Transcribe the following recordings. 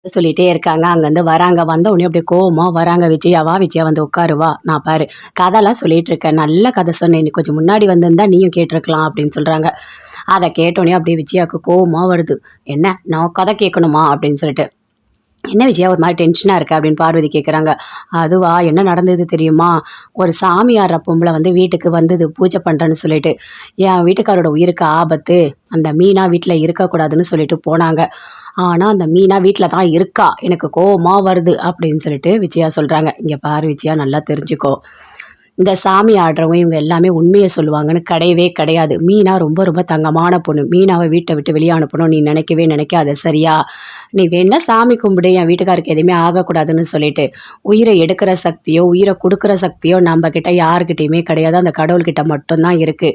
சொல்லிட்டே இருக்காங்க. அங்கருந்து வராங்க. வந்த உடனே அப்படியே கோவமா வராங்க. "விஜயா வா விஜயா வந்து உட்காரு வா. நான் பாரு கதைலாம் சொல்லிட்டு இருக்கேன். நல்ல கதை சொன்னேன். நீ கொஞ்சம் முன்னாடி வந்திருந்தா நீயும் கேட்டுருக்கலாம்" அப்படின்னு சொல்றாங்க. அத கேட்டோனே அப்படியே விஜயாவுக்கு கோவமா வருது. "என்ன நான் கதை கேட்கணுமா?" அப்படின்னு சொல்லிட்டு. "என்ன விஜயா ஒரு மாரி டென்ஷனா இருக்க?" அப்படின்னு பார்வதி கேட்குறாங்க. "அதுவா என்ன நடந்தது தெரியுமா? ஒரு சாமியார்ற பொம்பள வந்து வீட்டுக்கு வந்தது பூஜை பண்றேன்னு சொல்லிட்டு. என் வீட்டுக்காரோட உயிருக்கு ஆபத்து. அந்த மீனா வீட்ல இருக்கக்கூடாதுன்னு சொல்லிட்டு போனாங்க. ஆனா அந்த மீனா வீட்ல தான் இருக்கா. எனக்கு கோவமா வருது" அப்படின்னு சொல்லிட்டு விஜயா சொல்றாங்க. "இங்க பாரு விஜயா நல்லா தெரிஞ்சுக்கோ. இந்த சாமி ஆடுறவங்க இவங்க எல்லாமே உண்மைய சொல்லுவாங்கன்னு கிடையவே கிடையாது. மீனா ரொம்ப ரொம்ப தங்கமான பொண்ணு. மீனாவ வீட்ட விட்டு வெளிய அனுப்பணும்னு நீ நினைக்கவே நினைக்காத சரியா? நீ வேணா சாமி கும்பிடு என் வீட்டுக்காருக்கு எதுவுமே ஆகக்கூடாதுன்னு சொல்லிட்டு. உயிரை எடுக்கிற சக்தியோ, உயிரை குடுக்குற சக்தியோ நம்ம கிட்ட யார்கிட்டயுமே கிடையாது. அந்த கடவுள்கிட்ட மட்டும் தான் இருக்கு.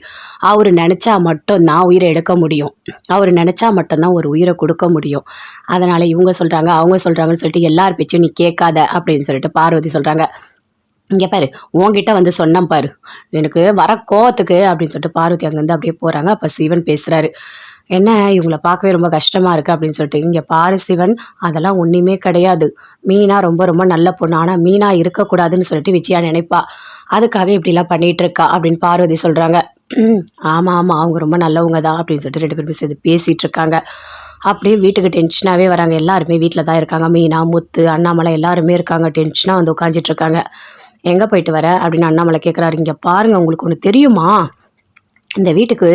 அவரு நெனச்சா மட்டும் தான் உயிர எடுக்க முடியும். அவரு நெனச்சா மட்டும் தான் ஒரு உயிர குடுக்க முடியும். அதனால இவங்க சொல்றாங்க, அவங்க சொல்றாங்கன்னு சொல்லிட்டு எல்லார் பேச்சையும் நீ கேட்காத" அப்படின்னு சொல்லிட்டு பார்வதி சொல்றாங்க. "இங்க பாரு, உன்கிட்ட வந்து சொன்னேன் பாரு. எனக்கு வர கோவத்துக்கு" அப்படின்னு சொல்லிட்டு பார்வதி அங்கருந்து அப்படியே போறாங்க. அப்ப சிவன் பேசுறாரு. "என்ன இவங்கள பார்க்கவே ரொம்ப கஷ்டமா இருக்கு" அப்படின்னு சொல்லிட்டு. "இங்க பாரு சிவன், அதெல்லாம் ஒண்ணுமே கிடையாது. மீனா ரொம்ப ரொம்ப நல்ல பொண்ணு. ஆனா மீனா இருக்கக்கூடாதுன்னு சொல்லிட்டு விஜயா நினைப்பா. அதுக்காக இப்படிலாம் பண்ணிட்டு இருக்கா" அப்படின்னு பார்வதி சொல்றாங்க. "ஆமா, ஆமா. அவங்க ரொம்ப நல்லவங்க தான்" அப்படின்னு சொல்லிட்டு 2 பேருமே சேர்ந்து பேசிட்டு இருக்காங்க. அப்படியே வீட்டுக்கு டென்ஷனாவே வராங்க. எல்லாருமே வீட்ல தான் இருக்காங்க. மீனா, முத்து, அண்ணாமலை எல்லாருமே இருக்காங்க. டென்ஷனா வந்து உட்காந்துட்டு இருக்காங்க. "எங்க போயிட்டு வர?" அப்படின்னு அண்ணாமலை கேட்குறாரு. "இங்க பாருங்க உங்களுக்கு ஒண்ணு தெரியுமா? இந்த வீட்டுக்கு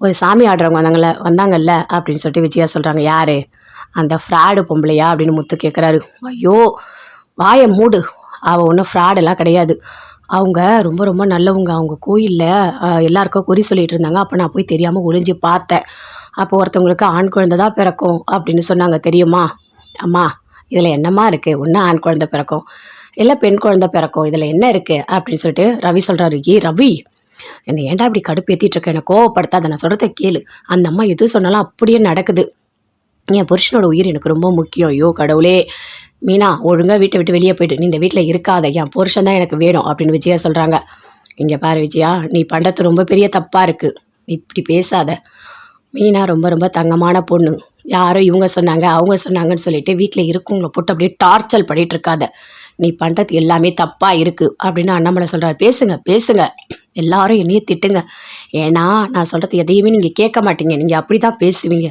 ஒரு சாமி ஆடுறவங்க வந்தாங்கல்ல" அப்படின்னு சொல்லிட்டு விஜயா சொல்றாங்க. "யாரு? அந்த ஃப்ராடு பொம்பளையா?" அப்படின்னு முத்து கேட்குறாரு. "ஐயோ! வாய மூடு. அவ ஒண்ணும் ஃப்ராடெல்லாம் கிடையாது. அவங்க ரொம்ப ரொம்ப நல்லவங்க. அவங்க கோயில்ல எல்லாருக்கும் குறி சொல்லிட்டு இருந்தாங்க. அப்ப நான் போய் தெரியாம ஒளிஞ்சு பார்த்தேன். அப்போ ஒருத்தவங்களுக்கு ஆண் குழந்தை தான் பிறக்கும் அப்படின்னு சொன்னாங்க தெரியுமா? அம்மா இதுல என்னம்மா இருக்கு? ஒண்ணு ஆண் குழந்தை பிறக்கும், இல்ல பெண் குழந்தை பிறக்கும். இதுல என்ன இருக்கு?" அப்படின்னு சொல்லிட்டு ரவி சொல்றாரு. "ஏய் ரவி! என்ன ஏன்டா இப்படி கடுப்பேத்திட்டு இருக்க? என்ன கோவப்படுத்தாத. நான் சொல்றத கேளு. அந்த அம்மா எது சொன்னாலும் அப்படியே நடக்குது. என் புருஷனோட உயிர் எனக்கு ரொம்ப முக்கியம். ஐயோ கடவுளே! மீனா ஒழுங்கா வீட்ட விட்டு வெளிய போயிடு. நீ இந்த வீட்ல இருக்காத. என் புருஷன் தான் எனக்கு வேணும்" அப்படின்னு விஜயா சொல்றாங்க. "இங்க பாரு விஜயா, நீ பண்றது ரொம்ப பெரிய தப்பா இருக்கு. நீ இப்படி பேசாத. மீனா ரொம்ப ரொம்ப தங்கமான பொண்ணு. யாரோ இவங்க சொன்னாங்க, அவங்க சொன்னாங்கன்னு சொல்லிட்டு வீட்ல இருக்கவங்கள போட்டு அப்படியே டார்ச்சர் பண்ணிட்டு இருக்காத. நீ பண்றது எல்லாமே தப்பா இருக்கு" அப்படின்னு அண்ணாமலை சொல்றாரு. "பேசுங்க, பேசுங்க. எல்லாரும் என்னைய திட்டுங்க. ஏன்னா நான் சொல்றது எதையுமே நீங்க கேட்க மாட்டீங்க. நீங்க அப்படிதான் பேசுவீங்க.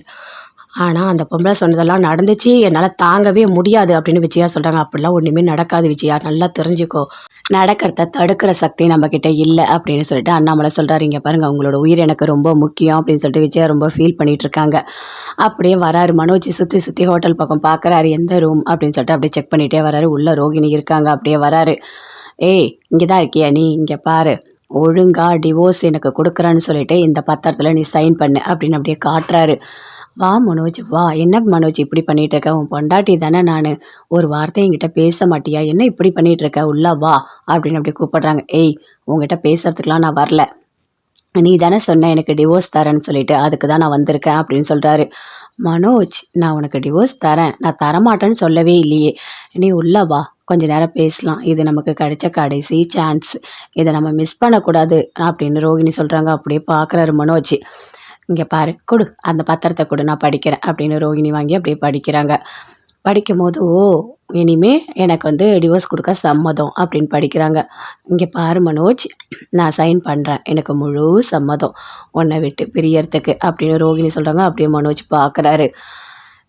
ஆனா அந்த பொம்பள சொன்னதெல்லாம் நடந்துச்சு. என்னால தாங்கவே முடியாது" அப்படின்னு விஜயா சொல்றாங்க. "அப்படிலாம் ஒண்ணுமே நடக்காது விஜயா. நல்லா தெரிஞ்சுக்கோ. நடக்கிறத தடுக்கிற சக்தி நம்மகிட்ட இல்ல" அப்படின்னு சொல்லிட்டு அண்ணாமலை சொல்றாரு. "இங்க பாருங்க உங்களோட உயிர் எனக்கு ரொம்ப முக்கியம்" அப்படின்னு சொல்லிட்டு விஜயா ரொம்ப ஃபீல் பண்ணிட்டு இருக்காங்க. அப்படியே வராரு மனோஜ். சுத்தி சுத்தி ஹோட்டல் பக்கம் பார்க்குறாரு. எந்த ரூம் அப்படின்னு சொல்லிட்டு அப்படியே செக் பண்ணிட்டே வராரு. உள்ள ரோகிணி இருக்காங்க. அப்படியே வராரு. "ஏய் இங்க தான் இருக்கியா நீ? இங்க பாரு. ஒழுங்கா டிவோர்ஸ் எனக்கு குடுக்குறேன்னு சொல்லிட்டு இந்த பத்திரத்துல நீ சைன் பண்ணு" அப்படின்னு அப்படியே காட்டுறாரு. "வா மனோஜ் வா. என்ன மனோஜ் இப்படி பண்ணிட்டு இருக்க? உன் பொண்டாட்டி தானே நானு. ஒரு வார்த்தை என்கிட்ட பேச மாட்டியா? என்ன இப்படி பண்ணிட்டு இருக்க? உள்ள வா" அப்படின்னு அப்படியே கூப்பிடுறாங்க. "ஏய் உன்கிட்ட பேசுறதுக்குலாம் நான் வரல. நீ தானே சொன்ன எனக்கு டிவோர்ஸ் தரேன்னு சொல்லிட்டு. அதுக்கு தான் நான் வந்திருக்கேன்" அப்படின்னு சொல்றாரு. "மனோஜ் நான் உனக்கு டிவோர்ஸ் தரேன். நான் தரமாட்டேன்னு சொல்லவே இல்லையே. நீ உள்ள வா. கொஞ்ச நேரம் பேசலாம். இது நமக்கு கிடைச்ச கடைசி சான்ஸ். இத நம்ம மிஸ் பண்ணக்கூடாது" அப்படின்னு ரோகிணி சொல்றாங்க. அப்படியே பார்க்குறாரு மனோஜ். "இங்க பாரு குடு. அந்த பத்திரத்த குடு. நான் படிக்கிறேன்" அப்படின்னு ரோகிணி வாங்கி அப்படியே படிக்கிறாங்க. படிக்கும்போது, "ஓ! இனிமே எனக்கு வந்து டிவோர்ஸ் குடுக்க சம்மதம்" அப்படின்னு படிக்கிறாங்க. "இங்க பாரு மனோஜ், நான் சைன் பண்றேன். எனக்கு முழு சம்மதம். உன்ன விட்டு பிரியறதுக்கு" அப்படின்னு ரோகிணி சொல்றாங்க. அப்படியே மனோஜ் பார்க்குறாரு.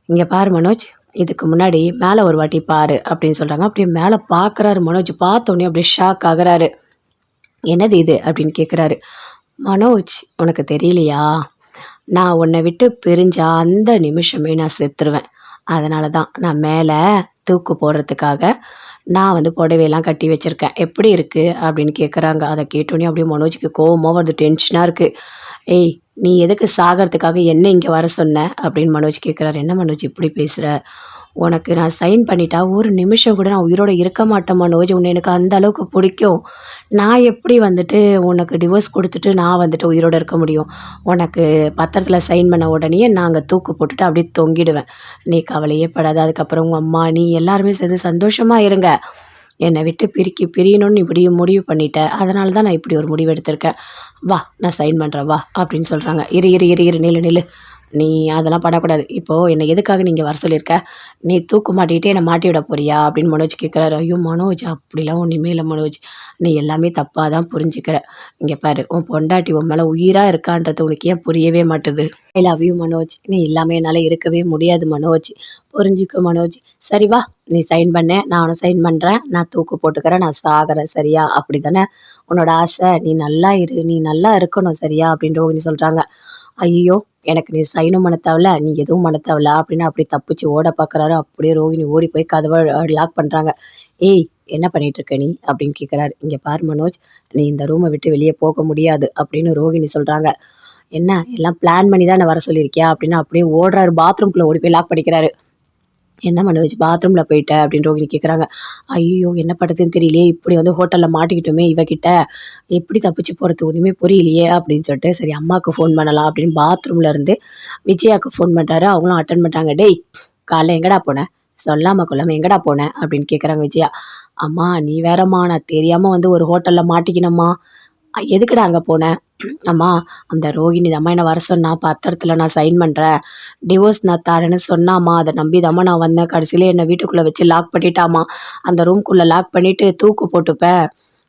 "இங்க பாரு மனோஜ், இதுக்கு முன்னாடி மேல ஒரு வாட்டி பாரு" அப்படின்னு சொல்றாங்க. அப்படியே மேல பார்க்குறாரு மனோஜ். பார்த்தோனே அப்படியே ஷாக் ஆகுறாரு. "என்னது இது?" அப்படின்னு கேட்குறாரு. "மனோஜ் உனக்கு தெரியலையா? நான் உன்னை விட்டு பிரிஞ்ச அந்த நிமிஷமே நான் செத்துருவேன். அதனால தான் நான் மேல தூக்கு போடுறதுக்காக நான் வந்து புடவையெல்லாம் கட்டி வச்சிருக்கேன். எப்படி இருக்கு?" அப்படின்னு கேட்குறாங்க. அத கேட்டோனே அப்படியே மனோஜுக்கு கோவமா வருது. டென்ஷனா இருக்கு. "ஏய்! நீ எதுக்கு சாகறதுக்காக என்ன இங்க வர சொன்ன?" அப்படின்னு மனோஜ் கேட்குறாரு. "என்ன மனோஜ் இப்படி பேசுற? உனக்கு நான் சைன் பண்ணிட்டா ஒரு நிமிஷம் கூட நான் உயிரோட இருக்க மாட்டேன் மனோஜ். உன்னை எனக்கு அந்த அளவுக்கு பிடிக்கும். நான் எப்படி வந்துட்டு உனக்கு டிவோர்ஸ் குடுத்துட்டு நான் வந்துட்டு உயிரோட இருக்க முடியும்? உனக்கு பத்திரத்துல சைன் பண்ண உடனேயே நான் அங்க தூக்கு போட்டுட்டு அப்படியே தொங்கிடுவேன். நீ கவலையே படாத. அதுக்கப்புறம் உங்க அம்மா, நீ எல்லாருமே சேர்ந்து சந்தோஷமா இருங்க. என்னை விட்டு பிரியணும்னு இப்படி முடிவு பண்ணிட்ட. அதனால தான் நான் இப்படி ஒரு முடிவு எடுத்திருக்கேன். வா நான் சைன் பண்றேன் வா" அப்படின்னு சொல்றாங்க. "இரு, இரு, இரு, இரு. நில்லு, நில்லு. நீ அதெல்லாம் பண்ணக்கூடாது. இப்போது என்னை எதுக்காக நீ இங்க வர சொல்லியிருக்க? நீ தூக்கு மாட்டிக்கிட்டு என்னை மாட்டி விட போறியா? அப்படின்னு மனோஜ் கேட்குறாரு. ஐயோ! மனோஜ் அப்படிலாம் ஒன்றுமே இல்ல மனோஜ். நீ எல்லாமே தப்பா தான் புரிஞ்சுக்கிற. இங்க பாரு உன் பொண்டாட்டி உன் மேல உயிரா இருக்கான்றது உனக்கு ஏன் புரியவே மாட்டுது? I love you Manoj. நீ இல்லாம என்னால இருக்கவே முடியாது மனோஜ். புரிஞ்சுக்கோ மனோஜ். சரி வா, நீ சைன் பண்ணு. நானும் சைன் பண்றேன். நான் தூக்கு போட்டுக்கிறேன். நான் சாகுறேன் சரியா? அப்படிதானே உன்னோட ஆசை? நீ நல்லா இரு. நீ நல்லா இருக்கணும் சரியா? அப்படின்னு ரோகிணி சொல்றாங்க. ஐயய்யோ! எனக்கு நீ சைனும் பண்ண தேவையில்ல, நீ எதுவும் பண்ண தேவையில்ல அப்படின்னு அப்படியே தப்பிச்சு ஓட பார்க்குறாரு. அப்படியே ரோகிணி ஓடி போய் கதவ லாக் பண்றாங்க. "ஏய்! என்ன பண்ணிட்டு இருக்க நீ?" அப்படின்னு கேட்குறாரு. "இங்க பாரு மனோஜ், நீ இந்த ரூம விட்டு வெளிய போக முடியாது" அப்படின்னு ரோகிணி சொல்றாங்க. "என்ன எல்லாம் பிளான் பண்ணி தான் என்ன வர சொல்லியிருக்கியா?" அப்படின்னு அப்படியே ஓடுறாரு. பாத்ரூம்குள்ள ஓடி போய் லாக் பண்ணிக்கிறாரு. "என்ன மனோஜ் பாத்ரூம்ல போயிட்ட?" அப்படின்னு ரோகிணி கேட்குறாங்க. ஐயய்யோ! என்ன பண்றதுன்னு தெரியலையே! இப்படி வந்து ஹோட்டல்ல மாட்டிக்கிட்டோமே இவகிட்ட. எப்படி தப்பிச்சு போறது ஒண்ணுமே புரியலையே! அப்படின்னு சொல்லிட்டு, சரி அம்மாவுக்கு ஃபோன் பண்ணலாம் அப்படின்னு பாத்ரூம்ல இருந்து விஜயாக்கு ஃபோன் பண்றாரு. அவங்களும் அட்டெண்ட் பண்றாங்க. "டேய்! காலைல எங்கடா போன? சொல்லாம கொள்ளாம எங்கடா போன?" அப்படின்னு கேட்குறாங்க விஜயா. "அம்மா நீ வேறம்மா, நான் தெரியாம வந்து ஒரு ஹோட்டல்ல மாட்டிக்கினேம்மா." எதுக்குடா அங்க போன?" "அம்மா அந்த ரோகிணி தாம்மா என்ன வர சொன்னா. பத்திரத்துல நான் சைன் பண்றேன். டிவோர்ஸ் நான் தரேன்னு சொன்னாம்மா. அத நம்பிதாம்மா நான் வந்தேன். கடைசியில என்ன வீட்டுக்குள்ள வச்சு லாக் பண்ணிட்டாம்மா. அந்த ரூம்குள்ள லாக் பண்ணிட்டு தூக்கு போட்டுப்ப.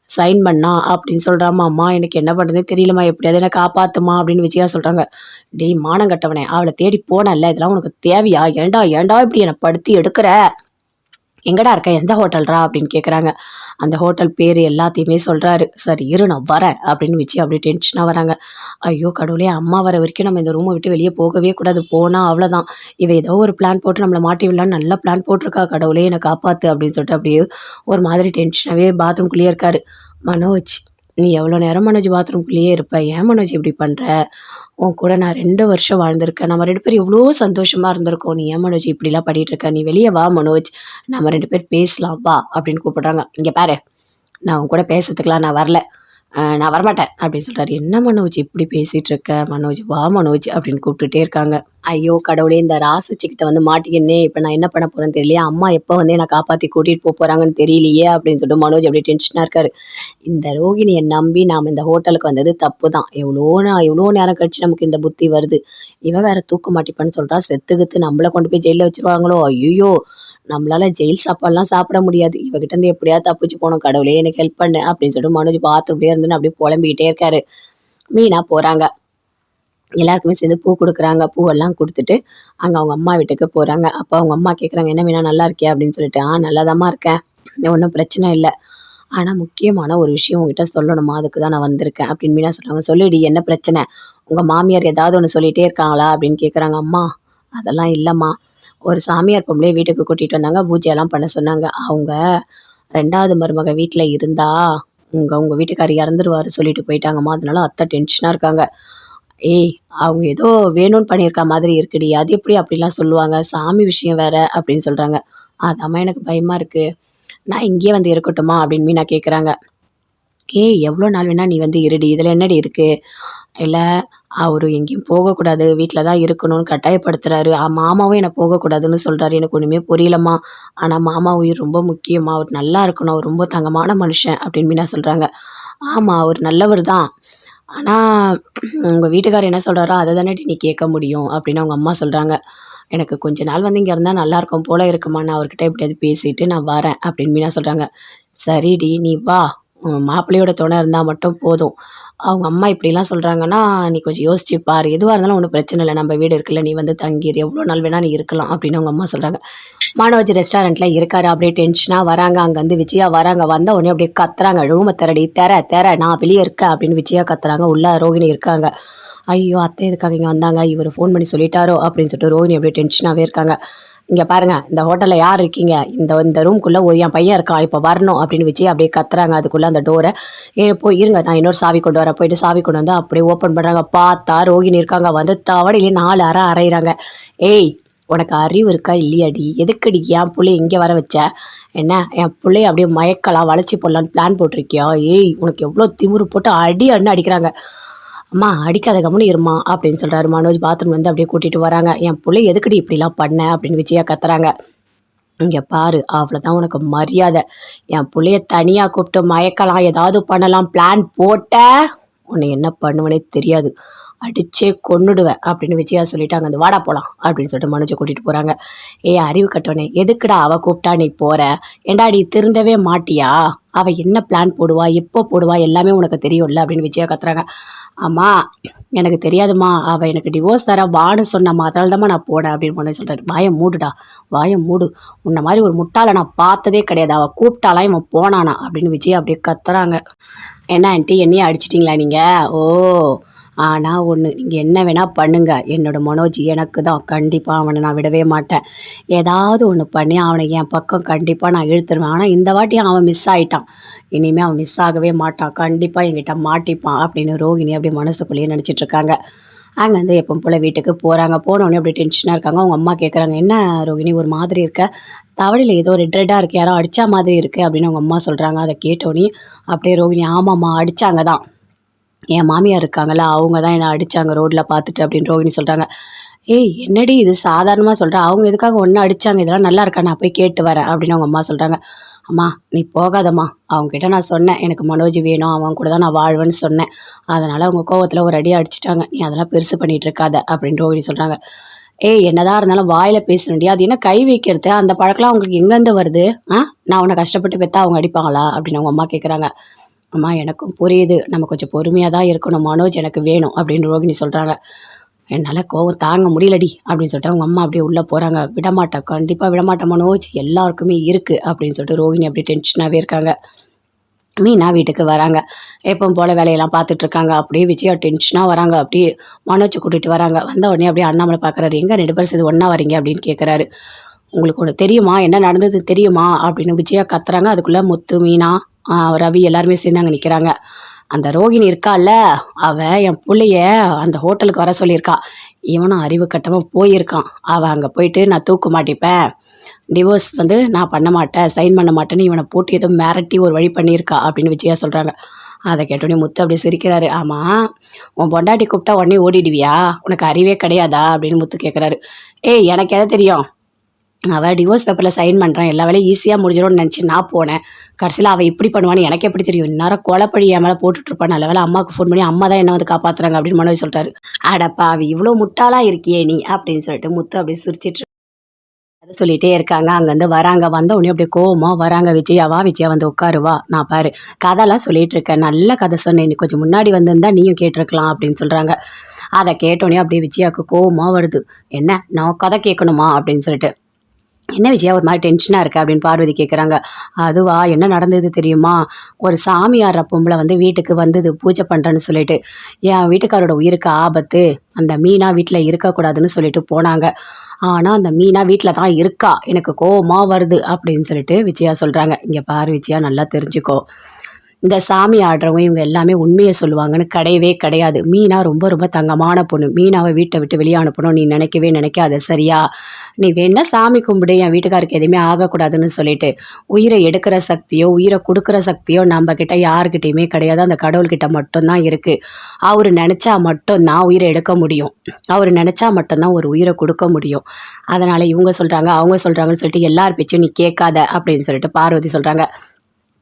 சைன் பண்ணா" அப்படின்னு சொல்றாம்மா. "அம்மா எனக்கு என்ன பண்றதுன்னே தெரியலம்மா. எப்படியாவது என்ன காப்பாத்தும்மா" அப்படின்னு விஜயா சொல்றாங்க. "டேய் மானங்கெட்டவனே! அவள தேடி போனல்ல. இதெல்லாம் உனக்கு தேவையா? ஏன்டா ஏன்டா இப்படி என்ன படுத்தி எடுக்குற? எங்கடா இருக்க? எந்த ஹோட்டல்ரா?" அப்படின்னு கேட்குறாங்க. அந்த ஹோட்டல் பேரு எல்லாத்தையுமே சொல்றாரு. "சரி இரு நான் வரேன்" அப்படின்னு விஜயா அப்படியே டென்ஷனா வராங்க. ஐயோ கடவுளே! அம்மா வர வரைக்கும் நம்ம இந்த ரூம விட்டு வெளிய போகவே கூடாது. போனா அவ்வளோதான். இவ ஏதோ ஒரு பிளான் போட்டு நம்மள மாட்டி விடலான்னு நல்லா பிளான் போட்டிருக்கா. கடவுளே என்ன காப்பாத்து அப்படின்னு சொல்லிட்டு அப்படியே ஒரு மாதிரி டென்ஷனாவே பாத்ரூம்குள்ளேயே இருக்காரு. "மனோஜ், நீ எவ்வளோ நேரம் மனோஜ் பாத்ரூம்குள்ளேயே இருப்ப? ஏன் மனோஜ் இப்படி பண்ற? உன் கூட நான் 2 வருஷம் வாழ்ந்திருக்கேன். நம்ம 2 பேரும் எவ்வளோ சந்தோஷமா இருந்திருக்கோம். நீ ஏன் மனோஜ் இப்படிலாம் பண்ணிட்டு இருக்க? நீ வெளிய வா மனோஜ். நம்ம 2 பேரும் பேசலாம் வா" அப்படின்னு கூப்பிடுறாங்க. "இங்க பாரு, நான் உன் கூட பேசுறதுக்குலாம் நான் வரல. நான் வரமாட்டேன்" அப்படின்னு சொல்றாரு. "என்ன மனோஜ் இப்படி பேசிட்டு இருக்க? மனோஜ் வா மனோஜ்" அப்படின்னு கூப்பிட்டுட்டே இருக்காங்க. ஐயோ கடவுளே! இந்த ராசுச்சிக்கிட்ட வந்து மாட்டிக்கின்னே இப்ப நான் என்ன பண்ண போறேன்னு தெரியலையே! அம்மா எப்ப வந்து என்ன காப்பாத்தி கூட்டிட்டு போறாங்கன்னு தெரியலையே! அப்படின்னு சொல்லிட்டு மனோஜ் அப்படியே டென்ஷனா இருக்காரு. இந்த ரோகிணிய நம்பி நாம இந்த ஹோட்டலுக்கு வந்தது தப்பு தான். எவ்வளோ நேரம் கழிச்சு நமக்கு இந்த புத்தி வருது. இவ வேற தூக்க மாட்டிப்பேன்னு சொல்றா. செத்து கித்து நம்மள கொண்டு போய் ஜெயில்ல வச்சுருவாங்களோ! ஐய்யய்யோ! நம்மளால ஜெயில் சாப்பாடுலாம் சாப்பிட முடியாது. இவகிட்ட இருந்து எப்படியாவது தப்பிச்சு போணும். கடவுளே எனக்கு ஹெல்ப் பண்ணு அப்படின்னு சொல்லிட்டு மனோஜ் பாத்ரூம்லயே இருந்துன்னு அப்படியே புலம்பிக்கிட்டே இருக்காரு. மீனா போறாங்க. எல்லாருக்குமே சேர்ந்து பூ குடுக்குறாங்க. பூவெல்லாம் குடுத்துட்டு, அங்க அவங்க அம்மா வீட்டுக்கு போறாங்க. அப்ப அவங்க அம்மா கேட்குறாங்க, "என்ன மீனா நல்லா இருக்கியா?" அப்படின்னு சொல்லிட்டு. நல்லாதாம்மா இருக்கேன். ஒண்ணும் பிரச்சனை இல்ல. ஆனா முக்கியமான ஒரு விஷயம் உன்கிட்ட சொல்லணுமா, அதுக்கு தான் நான் வந்திருக்கேன்" அப்படின்னு மீனா சொல்றாங்க. "சொல்லுடி என்ன பிரச்சனை? உங்க மாமியார் ஏதாவது ஒண்ணு சொல்லிட்டே இருக்காங்களா?" அப்படின்னு கேட்குறாங்க. "அம்மா அதெல்லாம் இல்லம்மா. ஒரு சாமியார் பொம்பளைய வீட்டுக்கு கூட்டிட்டு வந்தாங்க. பூஜையெல்லாம் பண்ண சொன்னாங்க. அவங்க 2வது மருமக வீட்ல இருந்தா, உங்க உங்க வீட்டுக்காரர் இறந்துருவாரு சொல்லிட்டு போயிட்டாங்கம்மா. அதனால அத்தை டென்ஷனா இருக்காங்க." "ஏய்! அவங்க ஏதோ வேணும்னு பண்ணியிருக்கா மாதிரி இருக்குடி. அது எப்படி அப்படிலாம் சொல்லுவாங்க? சாமி விஷயம் வேற" அப்படின்னு சொல்றாங்க. "அதாம்மா எனக்கு பயமா இருக்கு. நான் இங்கேயே வந்து இருக்கட்டுமா?" அப்படின்னு மீனா கேட்குறாங்க. "ஏய்! எவ்வளோ நாள் வேணா நீ வந்து இருடி. இதில என்னடி இருக்கு? இல்ல அவரு எங்கேயும் போகக்கூடாது. வீட்ல தான் இருக்கணும்னு கட்டாயப்படுத்துறாரு. மாமாவும் என்ன போகக்கூடாதுன்னு சொல்றாரு. எனக்கு ஒண்ணுமே புரியலம்மா. ஆனா மாமா உயிர் ரொம்ப முக்கியம்மா. அவர் நல்லா இருக்கணும். அவர் ரொம்ப தங்கமான மனுஷன்" அப்படின்னு மீனா சொல்றாங்க. "ஆமா, அவர் நல்லவர் தான். ஆனா உங்க வீட்டுக்காரர் என்ன சொல்றாரோ அத தானடி நீ கேட்க முடியும்" அப்படின்னு அவங்க அம்மா சொல்றாங்க. "எனக்கு கொஞ்ச நாள் வந்து இங்க இருந்தா நல்லாருக்கும் போல இருக்கும்மா. நான் அவர்கிட்ட எப்படியாவது பேசிட்டு நான் வரேன்" அப்படின்னு மீனா சொல்றாங்க. "சரிடி நீ வா. உன் மாப்பிள்ளையோட துணை இருந்தா மட்டும் போதும். அவங்க அம்மா இப்படிலாம் சொல்றாங்கன்னா, நீ கொஞ்சம் யோசிச்சு பாரு. எதுவா இருந்தாலும் ஒண்ணும் பிரச்சனை இல்ல. நம்ம வீடு இருக்குல்ல. நீ வந்து தங்கிரு. எவ்வளோ நாள் வேணா நீ இருக்கலாம்" அப்படின்னு அவங்க அம்மா சொல்றாங்க. மனோஜ் ரெஸ்டாரண்ட்ல இருக்காரு. அப்படியே டென்ஷனா வராங்க. அங்கருந்து விஜயா வராங்க. வந்த உடனே அப்படியே கத்துறாங்க. "ரூம தெறடி. தெற நான் வெளிய இருக்கேன்" அப்படின்னு விஜயா கத்துறாங்க. உள்ள ரோகிணி இருக்காங்க. ஐயோ! அத்தை எதுக்காக இங்க வந்தாங்க? இவரு ஃபோன் பண்ணி சொல்லிட்டாரோ அப்படின்னு சொல்லிட்டு ரோகிணி அப்படியே டென்ஷனாவே இருக்காங்க. "இங்க பாருங்க, இந்த ஹோட்டல்ல யார் இருக்கீங்க? இந்த இந்த ரூம்க்குள்ள என் பையன் இருக்கான். இப்ப வரணும்" அப்படின்னு விஜயா அப்படியே கத்துறாங்க. அதுக்குள்ள அந்த டோர போய் இருங்க நான் இன்னொரு சாவி கொண்டு வரேன். போயிட்டு சாவி கொண்டு வந்து அப்படியே ஓப்பன் பண்றாங்க. பார்த்தா ரோகிணி இருக்காங்க. வந்து தவடையிலே 4 அறை அறையிறாங்க. "ஏய்! உனக்கு அறிவு இருக்கா இல்லையாடி? எதுக்குடி என் புள்ளைய இங்க வர வச்ச? என்ன என் புள்ளைய அப்படியே மயக்கலாம், வளைச்சு போடலான்னு பிளான் போட்டிருக்கியா? ஏய்! உனக்கு எவ்வளோ திமிரு போட்டு அடி அடின்னு அடிக்கிறாங்க." "அம்மா அடிக்காத கம்முனு இரும்மா" அப்படின்னு சொல்றாரு. மனோஜ் பாத்ரூம் வந்து அப்படியே கூட்டிட்டு வராங்க. "என் புள்ளைய எதுக்குடி இப்படிலாம் பண்ண?" அப்படின்னு விஜயா கத்துறாங்க. "இங்க பாரு அவ்வளோதான் உனக்கு மரியாதை. என் புள்ளைய தனியா கூப்பிட்டு மயக்கலாம், ஏதாவது பண்ணலாம் பிளான் போட்ட, உன்னை என்ன பண்ணுவேனே தெரியாது. அடிச்சே கொன்னுடுவேன் அப்படின்னு விஜயா சொல்லிட்டாங்க. அந்த வாடா போலாம் அப்படின்னு சொல்லிட்டு மனோஜை கூட்டிட்டு போறாங்க. அறிவு கட்டவனே, எதுக்குடா அவ கூப்பிட்டா நீ போற? ஏண்டா நீ திருந்தவே மாட்டியா? அவ என்ன பிளான் போடுவா, எப்போ போடுவா, எல்லாமே உனக்கு தெரியும்ல அப்படின்னு விஜயா கத்துறாங்க. அம்மா எனக்கு தெரியாதும்மா, அவ எனக்கு டிவோர்ஸ் தர வான்னு சொன்னம்மா, அதனால தாம்மா நான் போனேன் அப்படின்னு மனோஜ் சொல்றாரு. வாயை மூடுடா, வாயை மூடு, உன்ன மாதிரி ஒரு முட்டாளை நான் பார்த்ததே கிடையாது, அவள் கூப்பிட்டாலாம் இவன் போனானா அப்படின்னு விஜய் அப்படியே கத்துறாங்க. என்ன ஆண்டி, என்னையே அடிச்சிட்டிங்களா நீங்கள்? ஓ, ஆனால் ஒன்று, நீங்கள் என்ன வேணால் பண்ணுங்க, என்னோடய மனோஜ் எனக்கு தான், கண்டிப்பாக அவனை நான் விடவே மாட்டேன். ஏதாவது ஒன்று பண்ணி அவனை என் பக்கம் கண்டிப்பாக நான் இழுத்துருவேன். ஆனால் இந்த வாட்டி அவன் மிஸ் ஆகிட்டான், இனிமேல் அவன் மிஸ் ஆகவே மாட்டான், கண்டிப்பாக என்கிட்ட மாட்டிப்பான் அப்படின்னு ரோகிணி அப்படி மனசுக்குள்ளேயே நினச்சிட்ருக்காங்க. அங்கேருந்து எப்போ போல் வீட்டுக்கு போகிறாங்க. போனோடனே அப்படி டென்ஷனாக இருக்காங்க. அவங்க அம்மா கேட்குறாங்க, என்ன ரோகிணி ஒரு மாதிரி இருக்க, தவளையில் ஏதோ ரெட் ரெட்டாக இருக்குது, யாரோ அடித்தா மாதிரி இருக்குது அப்படின்னு அவங்க அம்மா சொல்கிறாங்க. அதை கேட்டோன்னே அப்படியே ரோகிணி, ஆமாம்மா அடித்தாங்க தான், என் மாமியார் இருக்காங்களா அவங்க தான் என்னை அடித்தாங்க ரோட்டில் பார்த்துட்டு அப்படின்னு ரோகிணி சொல்கிறாங்க. என்னடி இது சாதாரணமாக சொல்கிறேன், அவங்க எதுக்காக ஒன்று அடித்தாங்க, இதெல்லாம் நல்லா இருக்கா, நான் போய் கேட்டு வரேன் அப்படின்னு அவங்க அம்மா சொல்கிறாங்க. அம்மா நீ போகாதம்மா, அவங்ககிட்ட நான் சொன்னேன் எனக்கு மனோஜ் வேணும், அவன் கூட தான் நான் வாழ்வேன்னு சொன்னேன், அதனால் அவங்க கோவத்தில் ஒரு அடி அடிச்சிட்டாங்க, நீ அதெல்லாம் பெருசு பண்ணிகிட்டு இருக்காத அப்படின்னு ரோகிணி சொல்கிறாங்க. என்னதான் இருந்தாலும் வாயில் பேசணுண்டியா, அது என்ன கை வைக்கிறது, அந்த பழக்கெல்லாம் அவங்களுக்கு எங்கேருந்து வருது? நான் உன்னை கஷ்டப்பட்டு பெற்றா அவங்க அடிப்பாங்களா அப்படின்னு அவங்க அம்மா கேட்குறாங்க. அம்மா எனக்கும் புரியுது, நம்ம கொஞ்சம் பொறுமையாக தான் இருக்கணும், மனோஜ் எனக்கு வேணும் அப்படின்னு ரோகிணி சொல்கிறாங்க. என்னால் கோவம் தாங்க முடியலடி அப்படின்னு சொல்லிட்டு அவங்க அம்மா அப்படியே உள்ளே போகிறாங்க. விடமாட்டேன், கண்டிப்பாக விடமாட்டேன் மனோஜ், எல்லாருக்குமே இருக்குது அப்படின்னு சொல்லிட்டு ரோகிணி அப்படியே டென்ஷனாகவே இருக்காங்க. மீனா வீட்டுக்கு வராங்க. எப்போ போல் வேலையெல்லாம் பார்த்துட்ருக்காங்க. அப்படியே விஜயா டென்ஷனாக வராங்க. அப்படியே மனோஜை கூட்டிகிட்டு வராங்க. வந்த உடனே அப்படியே அண்ணாமலை பார்க்குறாரு. எங்கே 2 பேரும் சேர்ந்து ஒன்றா வரீங்க அப்படின்னு கேட்குறாரு. உங்களுக்கு ஒன்று தெரியுமா, என்ன நடந்தது தெரியுமா அப்படின்னு விஜயா கத்துறாங்க. அதுக்குள்ளே முத்து, மீனா, ரவி எல்லாருமே சேர்ந்து அங்கே நிற்கிறாங்க. அந்த ரோகிணி இருக்கால, அவள் என் பிள்ளைய அந்த ஹோட்டலுக்கு வர சொல்லியிருக்கா, இவனும் அறிவு கட்டமாக போயிருக்கான். அவள் அங்கே போயிட்டு நான் தூக்க மாட்டிப்பேன், டிவோர்ஸ் நான் பண்ண மாட்டேன், சைன் பண்ண மாட்டேன்னு இவனை போட்டு ஏதோ மிரட்டி ஒரு வழி பண்ணியிருக்கா அப்படின்னு விஜயா சொல்கிறாங்க. அதை கேட்டோடனே முத்து அப்படியே சிரிக்கிறாரு. ஆமாம், உன் பொண்டாட்டி கூப்பிட்டா உடனே ஓடிடுவியா, உனக்கு அறிவே கிடையாதா அப்படின்னு முத்து கேட்குறாரு. எனக்கு எதை தெரியும், அவள் டிவோர்ஸ் பேப்பரில் சைன் பண்ணுறான், எல்லா வேலையும் ஈஸியாக முடிஞ்சிடும்னு நினச்சி நான் போனேன், கடைசியில் அவள் இப்படி பண்ணுவான்னு எனக்கு எப்படி தெரியும், இந்நேரம் கொலைப்படி என் மேலே போட்டுட்ருப்பான், நல்ல வேலை அம்மாவுக்கு ஃபோன் பண்ணி அம்மா தான் என்ன காப்பாற்றுறாங்க அப்படின்னு மனோஜ் சொல்லிட்டாரு. அடப்பா அவ இவ்வளோ முட்டாளாக இருக்கியே நீ அப்படின்னு சொல்லிட்டு முத்து அப்படியே சிரிச்சிட்டு அதை சொல்லிகிட்டே இருக்காங்க. அங்கேருந்து வராங்க. வந்த உடனே அப்படியே கோவமாக வராங்க. விஜயா உட்காருவா, நான் பாரு கதைலாம் சொல்லிகிட்டு இருக்கேன், நல்ல கதை சொன்னேன், நீ கொஞ்சம் முன்னாடி வந்திருந்தா நீயும் கேட்டிருக்கலாம் அப்படின்னு சொல்கிறாங்க. அதை கேட்டோடனே அப்படியே விஜயாவுக்கு கோவமாக வருது. என்ன நான் கதை கேட்கணுமா அப்படின்னு சொல்லிட்டு, என்ன விஜயா ஒரு மாதிரி டென்ஷனாக இருக்குது அப்படின்னு பார்வதி கேட்குறாங்க. அதுவா, என்ன நடந்தது தெரியுமா, ஒரு சாமியார் பொம்பளை வீட்டுக்கு வந்தது பூஜை பண்ணுறேன்னு சொல்லிட்டு, என் வீட்டுக்காரோட உயிருக்கு ஆபத்து, அந்த மீனா வீட்டில் இருக்கக்கூடாதுன்னு சொல்லிட்டு போனாங்க, ஆனால் அந்த மீனா வீட்டில் தான் இருக்கா, எனக்கு கோவமாக வருது அப்படின்னு சொல்லிட்டு விஜயா சொல்கிறாங்க. இங்கே பாரு விஜயா, நல்லா தெரிஞ்சுக்கோ, இந்த சாமி ஆடுறவங்க இவங்க எல்லாமே உண்மையை சொல்லுவாங்கன்னு கிடையவே கிடையாது. மீனா ரொம்ப ரொம்ப தங்கமான பொண்ணு, மீனாவை வீட்டை விட்டு வெளியே அனுப்பணும் நீ நினைக்கவே நினைக்காத, சரியா? நீ வேணா சாமி கும்பிடு, என் வீட்டுக்காருக்கு எதுவுமே ஆகக்கூடாதுன்னு சொல்லிட்டு, உயிரை எடுக்கிற சக்தியோ உயிரை கொடுக்குற சக்தியோ நம்ம கிட்ட யாருக்கிட்டையுமே கிடையாது, அந்த கடவுள்கிட்ட மட்டும்தான் இருக்குது. அவர் நினச்சா மட்டும்தான் உயிரை எடுக்க முடியும், அவர் நினச்சா மட்டும்தான் ஒரு உயிரை கொடுக்க முடியும். அதனால் இவங்க சொல்கிறாங்க அவங்க சொல்கிறாங்கன்னு சொல்லிட்டு எல்லார் பேச்சும் நீ கேட்காத அப்படின்னு சொல்லிட்டு பார்வதி சொல்கிறாங்க.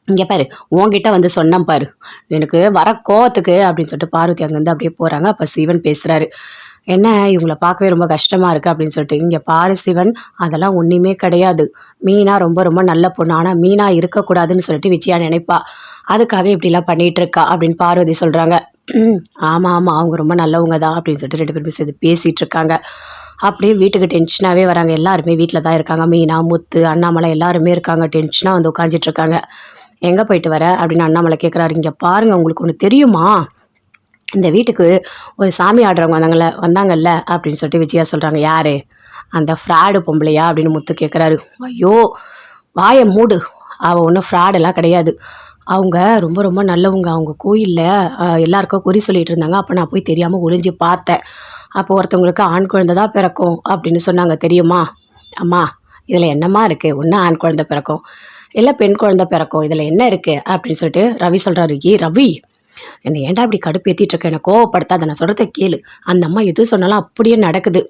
இங்கே பாரு, உன்கிட்ட சொன்னேன் பாரு, எனக்கு வர கோவத்துக்கு அப்படின்னு சொல்லிட்டு பார்வதி அங்கேருந்து அப்படியே போகிறாங்க. அப்போ சிவன் பேசுகிறாரு. என்ன இவங்களை பார்க்கவே ரொம்ப கஷ்டமாக இருக்குது அப்படின்னு சொல்லிட்டு, இங்கே பாரு சிவன், அதெல்லாம் ஒன்றுமே கிடையாது, மீனா ரொம்ப ரொம்ப நல்ல பொண்ணு, ஆனால் மீனா இருக்கக்கூடாதுன்னு சொல்லிட்டு விஜயா நினைப்பா, அதுக்காக இப்படிலாம் பண்ணிகிட்டு இருக்கா அப்படின்னு பார்வதி சொல்கிறாங்க. ஆமாம் ஆமாம், அவங்க ரொம்ப நல்லவங்க தான் அப்படின்னு சொல்லிட்டு 2 பேருமே சேர்ந்து பேசிகிட்டு இருக்காங்க. அப்படியே வீட்டுக்கு டென்ஷனாகவே வராங்க. எல்லாருமே வீட்டில் தான் இருக்காங்க. மீனா, முத்து, அண்ணாமலை எல்லாருமே இருக்காங்க. டென்ஷனாக உட்காந்துட்டு இருக்காங்க. எங்கே போயிட்டு வர அப்படின்னு அண்ணாமலை கேட்குறாரு. இங்கே பாருங்கள், உங்களுக்கு ஒன்று தெரியுமா, இந்த வீட்டுக்கு ஒரு சாமி ஆடுறவங்க வந்தாங்கல்ல அப்படின்னு சொல்லிட்டு விஜயா சொல்கிறாங்க. யார், அந்த ஃப்ராடு பொம்பளையா அப்படின்னு முத்து கேட்குறாரு. ஐயோ வாயை மூடு, அவள் ஒன்றும் ஃப்ராடெல்லாம் கிடையாது, அவங்க ரொம்ப ரொம்ப நல்லவங்க, அவங்க கோயிலில் எல்லாருக்கும் குறி சொல்லிகிட்டு இருந்தாங்க, அப்போ நான் போய் தெரியாமல் ஒளிஞ்சு பார்த்தேன், அப்போ ஒருத்தவங்களுக்கு ஆண் குழந்தை தான் பிறக்கும் அப்படின்னு சொன்னாங்க, தெரியுமா? அம்மா இதில் என்னம்மா இருக்குது, ஒன்று ஆண் குழந்தை பிறக்கும் இல்லை பெண் குழந்தை பிறக்கும், இதில் என்ன இருக்குது அப்படின்னு சொல்லிட்டு ரவி சொல்கிறாரு. ரவி, என்னை ஏன்டா இப்படி கடுப்பேற்றிட்டு இருக்க, என்னை கோவப்படுத்தாத, நான் சொல்கிறத கேளு, அந்த அம்மா எது சொன்னாலும் அப்படியே நடக்குது,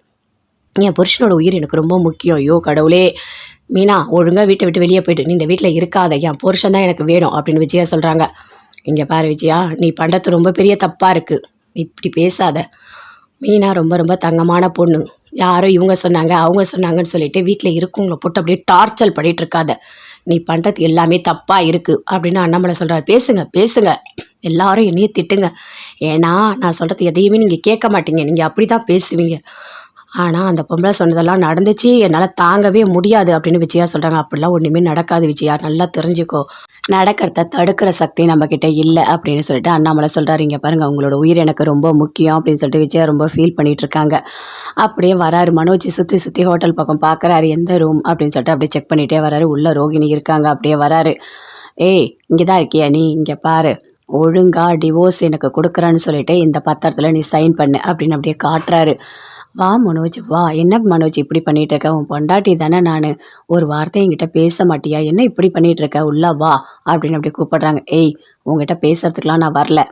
என் புருஷனோட உயிர் எனக்கு ரொம்ப முக்கியம், ஐயோ கடவுளே, மீனா ஒழுங்காக வீட்டை விட்டு வெளியே போய்ட்டு நீ இந்த வீட்டில் இருக்காத, என் புருஷன் தான் எனக்கு வேணும் அப்படின்னு விஜயா சொல்கிறாங்க. இங்கே பாரு விஜயா, நீ பண்ணுறது ரொம்ப பெரிய தப்பாக இருக்குது, நீ இப்படி பேசாத, மீனா ரொம்ப ரொம்ப தங்கமான பொண்ணு. யாரோ இவங்க சொன்னாங்க, அவங்க சொன்னாங்கன்னு சொல்லிட்டு வீட்ல இருக்கவங்கள போட்டு அப்படியே டார்ச்சர் பண்ணிட்டு இருக்காத. நீ பண்றது எல்லாமே தப்பா இருக்கு அப்படின்னு அண்ணாமலை சொல்றாரு. பேசுங்க, பேசுங்க. எல்லாரும் என்னைய திட்டுங்க. ஏன்னா நான் சொல்றது எதையுமே நீங்க கேட்க மாட்டீங்க. நீங்க அப்படிதான் பேசுவீங்க. ஆனா அந்த பொம்பளை சொன்னதெல்லாம் நடந்துச்சு. என்னால தாங்கவே முடியாது அப்படின்னு விஜயா சொல்றாங்க. அப்படிலாம் ஒண்ணுமே நடக்காது விஜயா. நல்லா தெரிஞ்சுக்கோ. நடக்கிறத தடுக்கிற சக்தி நம்மக்கிட்ட இல்ல அப்படின்னு சொல்லிட்டு அண்ணாமலை சொல்றாரு. இங்க பாருங்க உங்களோட உயிர் எனக்கு ரொம்ப முக்கியம் அப்படின்னு சொல்லிட்டு விஜயா ரொம்ப ஃபீல் பண்ணிட்டு இருக்காங்க. அப்படியே வராரு மனோஜ் சுத்தி சுத்தி ஹோட்டல் பக்கம் பார்க்கறாரு. எந்த ரூம் அப்படின்னு சொல்லிட்டு அப்படியே செக் பண்ணிட்டே வராரு. உள்ள ரோகிணி இருக்காங்க. அப்படியே வராரு. ஏய் இங்கே தான் இருக்கியா நீ? இங்கே பாரு. ஒழுங்கா டிவோர்ஸ் எனக்கு கொடுக்குறேன்னு சொல்லிட்டு இந்த பத்திரத்தில் நீ சைன் பண்ணு அப்படின்னு அப்படியே காட்டுறாரு. வா மனோஜ் வா. என்ன மனோஜ் இப்படி பண்ணிட்டு இருக்க? உன் பொண்டாட்டி தானே நான். ஒரு வார்த்தை என்கிட்ட பேச மாட்டியா? என்ன இப்படி பண்ணிட்டு இருக்க? உள்ள வா அப்படின்னு அப்படியே கூப்பிடுறாங்க. ஏய் உங்ககிட்ட பேசுறதுக்கெலாம் நான் வரல.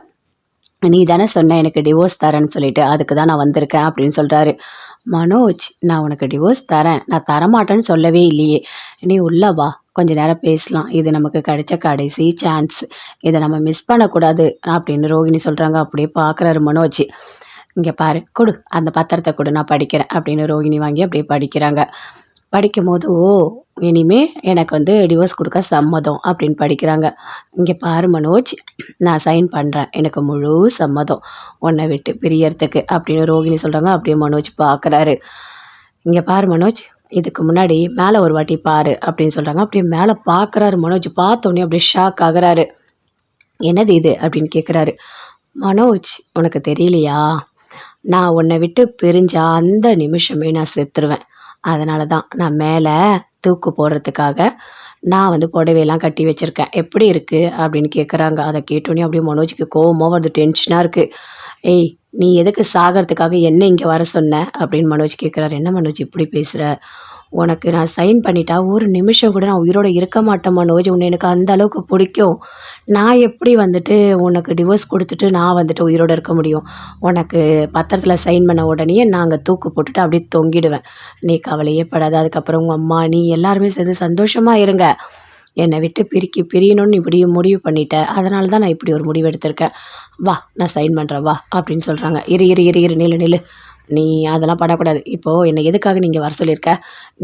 நீ தானே சொன்ன எனக்கு டிவோர்ஸ் தரேன்னு சொல்லிட்டு அதுக்கு தான் நான் வந்திருக்கேன் அப்படின்னு சொல்கிறாரு. மனோஜ் நான் உனக்கு டிவோர்ஸ் தரேன், நான் தரமாட்டேன்னு சொல்லவே இல்லையே. நீ உள்ள வா, கொஞ்ச நேரம் பேசலாம். இது நமக்கு கிடைச்ச கடைசி சான்ஸ், இதை நம்ம மிஸ் பண்ணக்கூடாது அப்படின்னு ரோகிணி சொல்கிறாங்க. அப்படியே பார்க்குறாரு மனோஜ். இங்கே பாரு கொடு, அந்த பத்திரத்தை கொடு, நான் படிக்கிறேன் அப்படின்னு ரோகிணி வாங்கி அப்படியே படிக்கிறாங்க. படிக்கும்போது ஓ இனிமே எனக்கு வந்து டிவோர்ஸ் கொடுக்க சம்மதம் அப்படின்னு படிக்கிறாங்க. இங்கே பாரு மனோஜ், நான் சைன் பண்ணுறேன், எனக்கு முழு சம்மதம் உன்னை விட்டு பிரியறதுக்கு அப்படின்னு ரோகிணி சொல்கிறாங்க. அப்படியே மனோஜ் பார்க்குறாரு. இங்கே பாரு மனோஜ், இதுக்கு முன்னாடி மேலே ஒரு வாட்டி பாரு அப்படின்னு சொல்கிறாங்க. அப்படியே மேலே பார்க்குறாரு மனோஜ். பார்த்தோன்னே அப்படியே ஷாக் ஆகுறாரு. என்னது இது அப்படின்னு கேட்குறாரு. மனோஜ் உனக்கு தெரியலையா, நான் உன்னை விட்டு பிரிஞ்ச அந்த நிமிஷமே நான் செத்துருவேன். அதனால தான் நான் மேலே தூக்கு போடுறதுக்காக நான் வந்து புடவையெல்லாம் கட்டி வச்சுருக்கேன். எப்படி இருக்குது அப்படின்னு கேட்குறாங்க. அதை கேட்டோன்னே அப்படியே மனோஜுக்கு கோவமாக வருது, டென்ஷனாக இருக்குது. ஏய் நீ எதுக்கு சாகிறதுக்காக என்ன இங்கே வர சொன்ன அப்படின்னு மனோஜ் கேட்குறாரு. என்ன மனோஜ் இப்படி பேசுகிற? உனக்கு நான் சைன் பண்ணிட்டா ஒரு நிமிஷம் கூட நான் உயிரோட இருக்க மாட்டேன் மனோஜ். உன்னை எனக்கு அந்த அளவுக்கு பிடிக்கும். நான் எப்படி வந்துட்டு உனக்கு டிவோர்ஸ் கொடுத்துட்டு நான் வந்துட்டு உயிரோட இருக்க முடியும்? உனக்கு பத்திரத்தில் சைன் பண்ண உடனே நாங்கள் தூக்கு போட்டுட்டு அப்படியே தொங்கிடுவேன். நீ கவலையே படாத. அதுக்கப்புறம் உங்கள் அம்மா நீ எல்லாருமே சேர்ந்து சந்தோஷமாக இருங்க. என்னை விட்டு பிரியணும்னு இப்படி முடிவு பண்ணிட்டேன். அதனால தான் நான் இப்படி ஒரு முடிவு எடுத்திருக்கேன். வா நான் சைன் பண்ணுறேன் வா அப்படின்னு சொல்கிறாங்க. இரு இரு இரு இரு நில்லு நில்லு. நீ அதெல்லாம் பண்ணக்கூடாது. இப்போது என்னை எதுக்காக நீங்கள் வர சொல்லியிருக்க?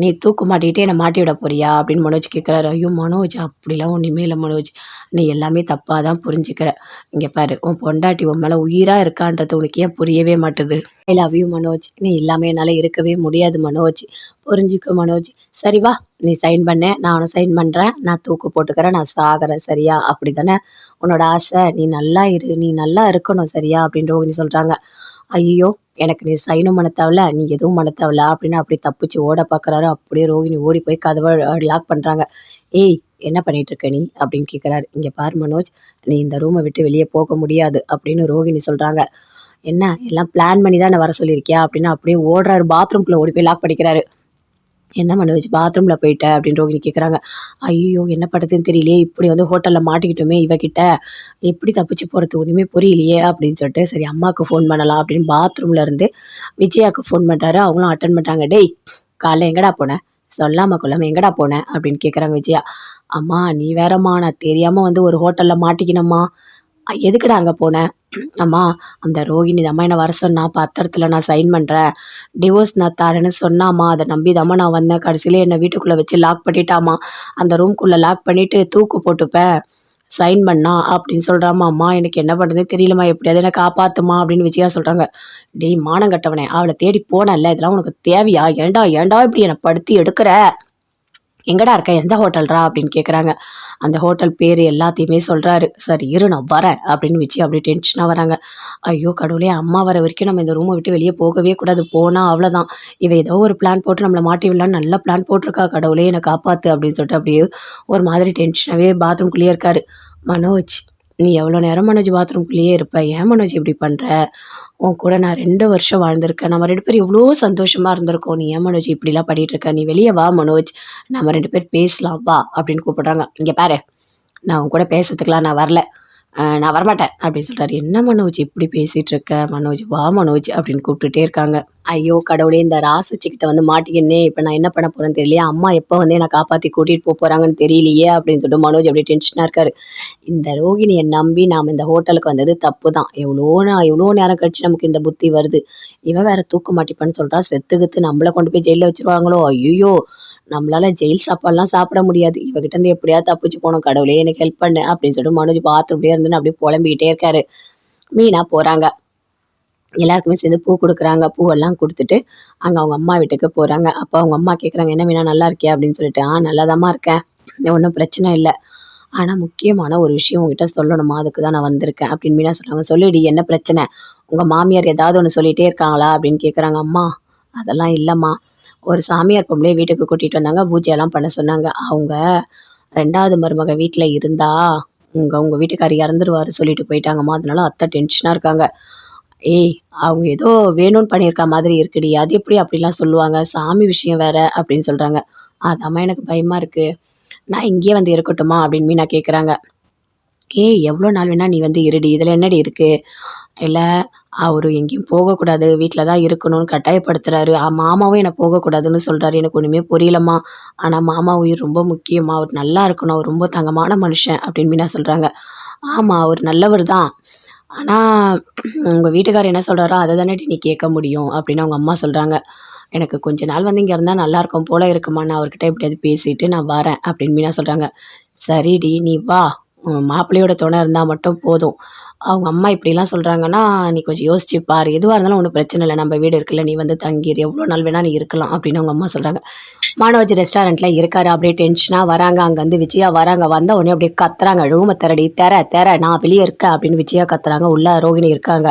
நீ தூக்கு மாட்டிக்கிட்டே என்னை மாட்டி விட போறியா அப்படின்னு மனோஜ் கேட்குறாரு. ஐயோ மனோஜ் அப்படிலாம் ஒன்றுமே இல்லை மனோஜ், நீ எல்லாமே தப்பாக தான் புரிஞ்சுக்கிற. இங்கே பாரு உன் பொண்டாட்டி உன் மேலே உயிராக இருக்கான்றது உனக்கு ஏன் புரியவே மாட்டுது? ஐ லவ் யூ மனோஜ், நீ இல்லாமல் என்னால் இருக்கவே முடியாது மனோஜ், புரிஞ்சுக்க மனோஜ். சரி வா நீ சைன் பண்ண, நானும் சைன் பண்ணுறேன், நான் தூக்கு போட்டுக்கிறேன், நான் சாகிறேன் சரியா? அப்படி தானே உன்னோட ஆசை? நீ நல்லா இரு, நீ நல்லா இருக்கணும் சரியா அப்படின்னு ரோகிணி சொல்கிறாங்க. ஐயோ எனக்கு நீ சைனும் பண்ண தேவையில்ல, நீ எதுவும் பண்ண தேவையில்ல அப்படின்னு அப்படி தப்பிச்சு ஓட பார்க்குறாரு. அப்படியே ரோகிணி ஓடி போய் கதவை லாக் பண்ணுறாங்க. ஏய் என்ன பண்ணிட்டு இருக்க நீ அப்படின்னு கேட்குறாரு. இங்கே பாரு மனோஜ், நீ இந்த ரூமை விட்டு வெளியே போக முடியாது அப்படின்னு ரோகிணி சொல்கிறாங்க. என்ன எல்லாம் பிளான் பண்ணி தான் வர சொல்லியிருக்கியா அப்படின்னு அப்படியே ஓடுறாரு. பாத்ரூம்குள்ளே ஓடி போய் லாக் பண்ணிக்கிறாரு. என்ன மனோஜ் பாத்ரூமில் போயிட்ட அப்படின்னு ரோகிணி கேட்குறாங்க. ஐயோ என்ன பண்ணுறதுன்னு தெரியலையே, இப்படி வந்து ஹோட்டலில் மாட்டிக்கிட்டோமே இவகிட்ட, எப்படி தப்பிச்சு போகிறது ஒன்றுமே புரியலையே அப்படின்னு சொல்லிட்டு சரி அம்மாவுக்கு ஃபோன் பண்ணலாம் அப்படின்னு பாத்ரூமில் இருந்து விஜயாவுக்கு ஃபோன் பண்ணுறாரு. அவங்களும் அட்டன் பண்ணுறாங்க. டேய் காலைல எங்கடா போனேன்? சொல்லாமல் கொள்ளாமல் எங்கடா போனேன் அப்படின்னு கேட்குறாங்க விஜயா. அம்மா நீ வேறம்மா, நான் தெரியாமல் வந்து ஒரு ஹோட்டலில் மாட்டிக்கினம்மா. எதுக்குடா அங்கே போனேன்? அம்மா அந்த ரோகிணி அம்மா என்னை வர சொன்னா, பத்திரத்தில் நான் சைன் பண்ணுறேன், டிவோர்ஸ் நான் தரேன்னு சொன்னாம்மா, அதை நம்பி தாம்மா நான் வந்தேன். கடைசியில் என்னை வீட்டுக்குள்ளே வச்சு லாக் பண்ணிட்டாம்மா. அந்த ரூம்குள்ளே லாக் பண்ணிவிட்டு தூக்கு போட்டுப்பேன் சைன் பண்ணா அப்படின்னு சொல்கிறாம்மா. அம்மா எனக்கு என்ன பண்ணுறதுன்னு தெரியலம்மா, எப்படியாவது என்னை காப்பாற்றுமா அப்படின்னு விஜயா சொல்கிறாங்க. டேய் மானங்கட்டவனே, அவளை தேடி போனல, இதெல்லாம் உனக்கு தேவையா? ஏண்டா ஏண்டா இப்படி என்னை படுத்தி எடுக்கிற? எங்கடா இருக்க? எந்த ஹோட்டல்ரா அப்படின்னு கேட்குறாங்க. அந்த ஹோட்டல் பேர் எல்லாத்தையுமே சொல்கிறாரு. சரி இரு நான் வரேன் அப்படின்னு வச்சு அப்படியே டென்ஷனாக வராங்க. ஐயோ கடவுளே, அம்மா வர வரைக்கும் நம்ம இந்த ரூமை விட்டு வெளியே போகவே கூடாது. போனால் அவ்வளோதான், இவ ஏதோ ஒரு பிளான் போட்டு நம்மளை மாட்டி விடலான்னு நல்ல பிளான் போட்டிருக்கா. கடவுளே என்னை காப்பாற்று அப்படின்னு சொல்லிட்டு அப்படியே ஒரு மாதிரி டென்ஷனாகவே பாத்ரூம்குள்ளேயே இருக்காரு. மனோஜ் நீ எவ்வளோ நேரம் மனோஜ் பாத்ரூம்குள்ளேயே இருப்ப? ஏன் மனோஜ் இப்படி பண்ணுற? உன் கூட நான் 2 வருஷம் வாழ்ந்திருக்கேன், நம்ம 2 பேரும் எவ்வளோ சந்தோஷமாக இருந்திருக்கோம். நீ ஏன் மனோஜ் இப்படிலாம் பண்ணிகிட்டு இருக்க? நீ வெளியே வா மனோஜ், நம்ம 2 பேர் பேசலாம் வா அப்படின்னு கூப்பிடுறாங்க. இங்கே பாரு, நான் உன் கூட பேசுறதுக்கெலாம் நான் வரல. நான் வரமாட்டேன் அப்படின்னு சொல்கிறாரு. என்ன மனோஜ் இப்படி பேசிகிட்டு இருக்க, மனோஜ் வா மனோஜ் அப்படின்னு கூப்பிட்டுட்டே இருக்காங்க. ஐயோ கடவுளே, இந்த ராசுச்சிக்கிட்ட வந்து மாட்டிக்கின்னே இப்போ நான் என்ன பண்ண போகிறேன்னு தெரியலையே, அம்மா எப்போ வந்து என்னை காப்பாற்றி கூட்டிகிட்டு போகிறாங்கன்னு தெரியலையே அப்படின்னு சொல்லிட்டு மனோஜ் அப்படியே டென்ஷனாக இருக்காரு. இந்த ரோகிணியை நம்பி நாம் இந்த ஹோட்டலுக்கு வந்தது தப்பு தான். எவ்வளோ நேரம் கழிச்சு நமக்கு இந்த புத்தி வருது. இவன் வேற தூக்க மாட்டிப்பான்னு சொல்கிறா, செத்துக்கித்து நம்மளை கொண்டு போய் ஜெயிலில் வச்சிருவாங்களோ, ஐயோ நம்மளால ஜெயில் சாப்பாடுலாம் சாப்பிட முடியாது, இவகிட்ட இருந்து எப்படியாவது தப்பிச்சு போகணும், கடவுளே எனக்கு ஹெல்ப் பண்ணு அப்படின்னு சொல்லிட்டு மனோஜ் பாத்ரூம்லேயே இருந்துன்னு அப்படியே புலம்பிக்கிட்டே இருக்காரு. மீனா போகிறாங்க. எல்லாருக்குமே சேர்ந்து பூ கொடுக்குறாங்க. பூவெல்லாம் கொடுத்துட்டு அங்கே அவங்க அம்மா வீட்டுக்கு போகிறாங்க. அப்போ அவங்க அம்மா கேட்குறாங்க, என்ன மீனா நல்லா இருக்கியா அப்படின்னு சொல்லிட்டு. நல்லாதாம்மா இருக்கேன், ஒன்றும் பிரச்சனை இல்லை. ஆனால் முக்கியமான ஒரு விஷயம் உங்ககிட்ட சொல்லணுமா, அதுக்கு தான் நான் வந்திருக்கேன் அப்படின்னு மீனா சொல்கிறாங்க. சொல்லிடி என்ன பிரச்சனை, உங்கள் மாமியார் ஏதாவது ஒன்று சொல்லிகிட்டே இருக்காங்களா அப்படின்னு கேட்குறாங்க. அம்மா அதெல்லாம் இல்லைம்மா, ஒரு சாமியார் பொம்பளையை வீட்டுக்கு கூட்டிகிட்டு வந்தாங்க, பூஜையெல்லாம் பண்ண சொன்னாங்க. அவங்க 2வது மருமக வீட்டில் இருந்தா உங்கள் வீட்டுக்காரர் இறந்துருவாரு சொல்லிட்டு போயிட்டாங்கம்மா, அதனால அத்தை டென்ஷனாக இருக்காங்க. ஏய் அவங்க ஏதோ வேணும்னு பண்ணியிருக்க மாதிரி இருக்குடி, அது எப்படி அப்படிலாம் சொல்லுவாங்க, சாமி விஷயம் வேற அப்படின்னு சொல்கிறாங்க. அதாம்மா எனக்கு பயமாக இருக்குது, நான் இங்கேயே வந்து இருக்கட்டுமா அப்படின்னு மீனா கேட்குறாங்க. ஏய் எவ்வளோ நாள் வேணா நீ வந்து இருடி, இதில் என்னடி இருக்குது, இல்லை அவரு எங்கேயும் போகக்கூடாது, வீட்டில் தான் இருக்கணும்னு கட்டாயப்படுத்துறாரு. மாமாவும் என்னை போகக்கூடாதுன்னு சொல்கிறாரு, எனக்கு ஒன்றுமே புரியலம்மா. ஆனால் மாமா உயிர் ரொம்ப முக்கியமா, அவர் நல்லா இருக்கணும், அவர் ரொம்ப தங்கமான மனுஷன் அப்படின்னு மீனா சொல்கிறாங்க. ஆமாம் அவர் நல்லவர் தான், ஆனால் உங்கள் வீட்டுக்காரர் என்ன சொல்கிறாரோ அதை தானேடி நீ கேட்க முடியும் அப்படின்னு அவங்க அம்மா சொல்கிறாங்க. எனக்கு கொஞ்ச நாள் வந்து இங்கே இருந்தால் நல்லாயிருக்கும் போல இருக்குமா, நான் அவர்கிட்ட எப்படியாவது பேசிட்டு நான் வரேன் அப்படின்னு மீனா சொல்கிறாங்க. சரிடி நீ வா, மாப்பிள்ளையோட துணை இருந்தால் மட்டும் போதும். அவங்க அம்மா இப்படிலாம் சொல்கிறாங்கன்னா நீ கொஞ்சம் யோசிச்சு பாரு, எதுவாக இருந்தாலும் ஒன்றும் பிரச்சனை இல்லை, நம்ம வீடு இருக்குல்ல, நீ வந்து தங்கிடு, எவ்வளோ நாள் வேணால் நீ இருக்கலாம் அப்படின்னு அவங்க அம்மா சொல்கிறாங்க. மனோஜ் ரெஸ்டாரண்ட்டில் இருக்காரு, அப்படியே டென்ஷனாக வராங்க. அங்கேருந்து விஜயா வராங்க. வந்த உடனே அப்படியே கத்துறாங்க, ரூமை திறடி, தெர நான் வெளியே இருக்கேன் அப்படின்னு விஜயா கத்துறாங்க. உள்ள ரோகிணி இருக்காங்க.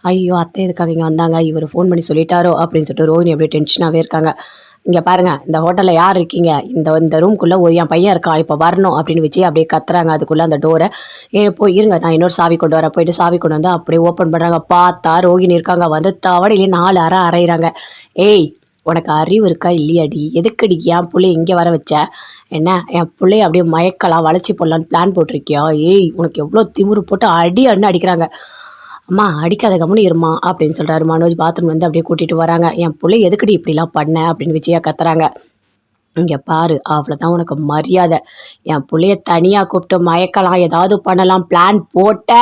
ஐயோ அத்தை எதுக்காக இங்கே வந்தாங்க, இவர் ஃபோன் பண்ணி சொல்லிட்டாரோ அப்படின்னு சொல்லிட்டு ரோகிணி அப்படியே டென்ஷனாகவே இருக்காங்க. இங்கே பாருங்கள், இந்த ஹோட்டலில் யார் இருக்கீங்க, இந்த ரூம்குள்ளே என் பையன் இருக்கான், இப்போ வரணும் அப்படின்னு விஜய் அப்படியே கத்துறாங்க. அதுக்குள்ளே அந்த டோரை போய் இருங்க, நான் இன்னொரு சாவி கொண்டு வரேன். போயிட்டு சாவி கொண்டு வந்து அப்படியே ஓப்பன் பண்ணுறாங்க. பார்த்தா ரோகிணி இருக்காங்க. வந்து தவடையிலே 4 அறை அரைகிறாங்க. ஏய் உனக்கு அறிவு இருக்கா இல்லையாடி, எதுக்கடி என் பிள்ளைய இங்கே வர வச்ச, என்ன என் பிள்ளைய அப்படியே மயக்கலாம் வளைச்சி போடலான்னு பிளான் போட்டிருக்கியா, ஏய் உனக்கு எவ்வளோ திமிரு போட்டு அடிக்கிறாங்க. அம்மா அடிக்காத கம்முன்னு இருமா அப்படின்னு சொல்கிறாரு மனோஜ். பாத்ரூம் வந்து அப்படியே கூட்டிகிட்டு வராங்க. என் பிள்ளை எதுக்கடி இப்படிலாம் பண்ண அப்படின்னு விஜயா கத்துறாங்க. இங்கே பாரு அவ்வளோதான் உனக்கு மரியாதை, என் பிள்ளைய தனியாக கூப்பிட்டு மயக்கலாம், ஏதாவது பண்ணலாம், பிளான் போட்ட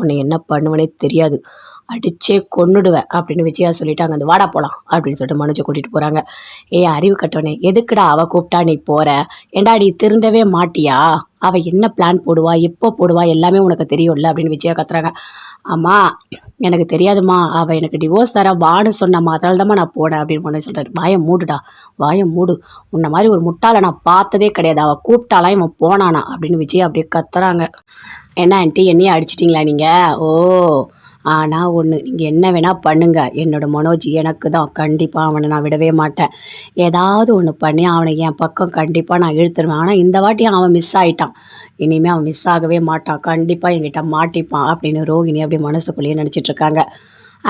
உன்னை என்ன பண்ணுவனே தெரியாது, அடிச்சே கொன்னுடுவேன் அப்படின்னு விஜயா சொல்லிட்டாங்க. அந்த வாடா போகலாம் அப்படின்னு சொல்லிட்டு மனோஜை கூட்டிகிட்டு போகிறாங்க. அறிவு கட்டவனே, எதுக்குடா அவள் கூப்பிட்டா நீ போகிற, ஏண்டா நீ திருந்தவே மாட்டியா, அவள் என்ன பிளான் போடுவா எப்போ போடுவா எல்லாமே உனக்கு தெரியும்ல அப்படின்னு விஜயா கத்துறாங்க. அம்மா எனக்கு தெரியாதும்மா, அவள் எனக்கு டிவோர்ஸ் தர வான்னு சொன்னம்மா, அதனால தான்மா நான் போனேன் அப்படின்னு மனோஜ் சொல்கிறாரு. வாயை மூடுடா, வாயை மூடு, உன்ன மாதிரி ஒரு முட்டாளை நான் பார்த்ததே கிடையாது, அவள் கூப்பிட்டாலாம் இவன் போனானா அப்படின்னு விஜயா அப்படியே கத்துறாங்க. என்ன ஆண்டி என்னையே அடிச்சிட்டிங்களா நீங்கள், ஓ ஆனால் ஒன்று, நீங்கள் என்ன வேணால் பண்ணுங்கள், என்னோடய மனோஜ் எனக்கு தான், கண்டிப்பாக அவனை நான் விடவே மாட்டேன், ஏதாவது ஒன்று பண்ணி அவனை என் பக்கம் கண்டிப்பாக நான் இழுத்துருவேன். ஆனால் இந்த வாட்டி அவன் மிஸ் ஆகிட்டான், இனிமேல் அவன் மிஸ் ஆகவே மாட்டான், கண்டிப்பாக என்கிட்ட மாட்டிப்பான் அப்படின்னு ரோகிணி அப்படியே மனசுக்குள்ளேயே நினச்சிட்ருக்காங்க.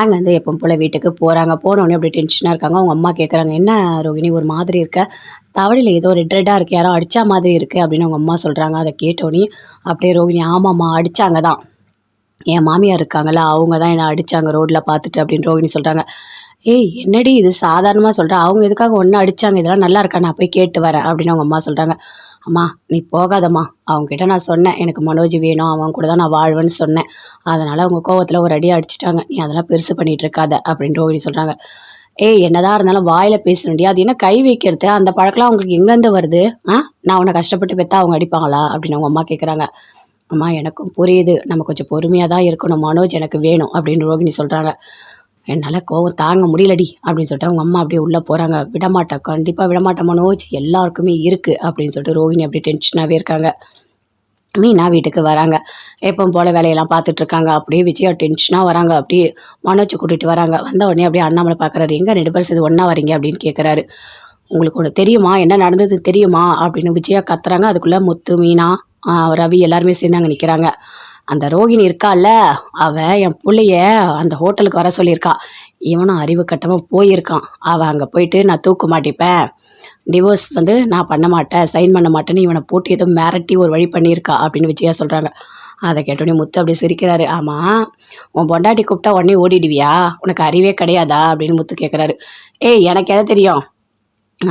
அங்கேருந்து எப்போ போல் வீட்டுக்கு போகிறாங்க. போனோடனே அப்படி டென்ஷனாக இருக்காங்க. அவங்க அம்மா கேட்குறாங்க, என்ன ரோகிணி ஒரு மாதிரி இருக்க, தவளையில் ஏதோ ரெட்டாக இருக்குது, யாரோ அடித்தா மாதிரி இருக்குது அப்படின்னு அவங்க அம்மா சொல்கிறாங்க. அதை கேட்டோடனே அப்படியே ரோகிணி, ஆமாம்மா அடித்தாங்க தான், என் மாமியார் இருக்காங்களா அவங்க தான் என்னை அடித்தாங்க ரோட்டில் பார்த்துட்டு அப்படின்னு ரோகிணி சொல்கிறாங்க. ஏய் என்னடி இது சாதாரணமாக சொல்கிறேன், அவங்க எதுக்காக ஒன்று அடித்தாங்க, இதெல்லாம் நல்லா இருக்கா, நான் போய் கேட்டு வரேன் அப்படின்னு அவங்க அம்மா சொல்கிறாங்க. அம்மா நீ போகாதம்மா, அவங்ககிட்ட நான் சொன்னேன் எனக்கு மனோஜ் வேணும், அவன் கூட தான் நான் வாழ்வேன்னு சொன்னேன், அதனால் அவங்க கோவத்தில் ஒரு அடி அடிச்சிட்டாங்க, நீ அதெல்லாம் பெருசு பண்ணிகிட்டு இருக்காத அப்படின்னு ரோகிணி சொல்கிறாங்க. ஏய் என்னதான் இருந்தாலும் வாயில் பேச வேண்டிய, அது என்ன கை வைக்கிறது, அந்த பழக்கம்லாம் அவங்களுக்கு எங்கேருந்து வருது, நான் உன்னை கஷ்டப்பட்டு பெற்றா அவங்க அடிப்பாங்களா அப்படின்னு அவங்க அம்மா கேட்குறாங்க. அம்மா எனக்கும் புரியுது, நம்ம கொஞ்சம் பொறுமையாக தான் இருக்கணும், மனோஜ் எனக்கு வேணும் அப்படின்னு ரோகிணி சொல்கிறாங்க. என்னால் கோவம் தாங்க முடியலடி அப்படின்னு சொல்லிட்டு அவங்க அம்மா அப்படியே உள்ளே போகிறாங்க. விடமாட்டேன், கண்டிப்பாக விடமாட்டேன் மனோஜ், எல்லாருக்குமே இருக்குது அப்படின்னு சொல்லிட்டு ரோகிணி அப்படியே டென்ஷனாகவே இருக்காங்க. மீனா வீட்டுக்கு வராங்க. எப்பவும் போல் வேலையெல்லாம் பார்த்துட்ருக்காங்க. அப்படியே விஜயா டென்ஷனாக வராங்க. அப்படியே மனோஜை கூட்டிகிட்டு வராங்க. வந்த உடனே அப்படியே அண்ணாமலை பார்க்குறாரு. எங்கே 2 பேரும் சேர்ந்து ஒன்றா வரீங்க அப்படின்னு கேட்குறாரு. உங்களுக்கு ஒன்று தெரியுமா, என்ன நடந்தது தெரியுமா அப்படின்னு விஜயா கத்துறாங்க. அதுக்குள்ளே முத்து, மீனா, ரவி எல்லாருமே சேர்ந்து அங்கே நிற்கிறாங்க. அந்த ரோகிணி இருக்கால, அவள் என் பிள்ளைய அந்த ஹோட்டலுக்கு வர சொல்லியிருக்கா, இவனும் அறிவு கட்டமாக போயிருக்கான். அவள் அங்கே போயிட்டு நான் தூக்க மாட்டிப்பேன், டிவோர்ஸ் வந்து நான் பண்ண மாட்டேன், சைன் பண்ண மாட்டேன்னு இவனை போட்டு ஏதோ மிரட்டி ஒரு வழி பண்ணியிருக்கா அப்படின்னு விஜயா சொல்கிறாங்க. அதை கேட்டோடனே முத்து அப்படியே சிரிக்கிறாரு. ஆமாம், உன் பொண்டாட்டி கூப்பிட்டா உடனே ஓடிடுவியா? உனக்கு அறிவே கிடையாதா அப்படின்னு முத்து கேட்குறாரு. ஏய் எனக்கு எதை தெரியும்,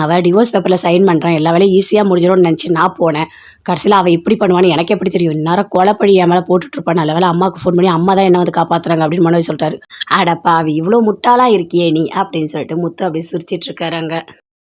அவள் டிவோர்ஸ் பேப்பரில் சைன் பண்ணுறான், எல்லா வேலையும் ஈஸியாக முடிஞ்சிடும்னு நினச்சி நான் போனேன். கடைசியில் அவள் இப்படி பண்ணுவான்னு எனக்கு எப்படி தெரியும்? இந்நேரம் கொலைப்பழி என் மேலே போட்டுட்ருப்பான். நல்ல வேலை அம்மாவுக்கு ஃபோன் பண்ணி அம்மா தான் என்ன வந்து காப்பாற்றுறாங்க அப்படின்னு மனோஜ் சொல்லிட்டாரு. அடப்பா அவ இவ்வளோ முட்டாளாக இருக்கியே நீ அப்படின்னு சொல்லிட்டு முத்து அப்படி சிரிச்சிட்டு இருக்காரு அங்கே.